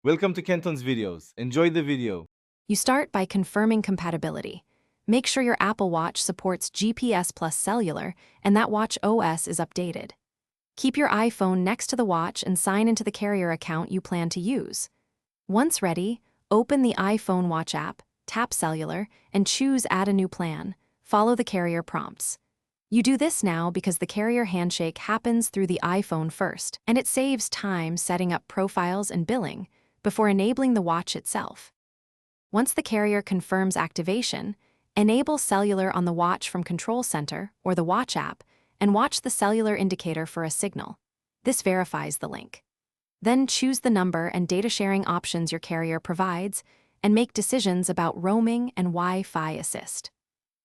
Welcome to Kenton's videos. Enjoy the video. You start by confirming compatibility. Make sure your Apple Watch supports GPS plus cellular and that watch OS is updated. Keep your iPhone next to the watch and sign into the carrier account you plan to use. Once ready, open the iPhone Watch app, tap Cellular, and choose Add a new plan. Follow the carrier prompts. You do this now because the carrier handshake happens through the iPhone first, and it saves time setting up profiles and billing before enabling the watch itself. Once the carrier confirms activation, enable Cellular on the watch from Control Center or the Watch app and watch the cellular indicator for a signal. This verifies the link. Then choose the number and data sharing options your carrier provides and make decisions about roaming and Wi-Fi assist.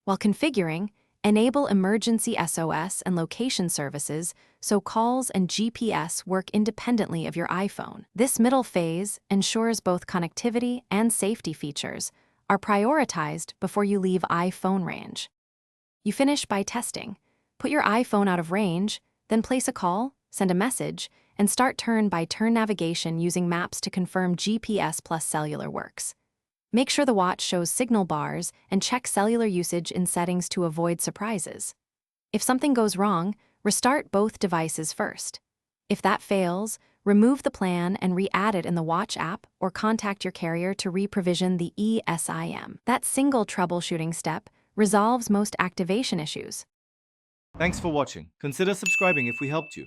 While configuring, enable emergency SOS and location services so calls and GPS work independently of your iPhone. This middle phase ensures both connectivity and safety features are prioritized before you leave iPhone range. You finish by testing. Put your iPhone out of range, then place a call, send a message, and start turn-by-turn navigation using maps to confirm GPS plus cellular works. Make sure the watch shows signal bars and check cellular usage in settings to avoid surprises. If something goes wrong, restart both devices first. If that fails, remove the plan and re-add it in the Watch app or contact your carrier to re-provision the eSIM. That single troubleshooting step resolves most activation issues. Thanks for watching. Consider subscribing if we helped you.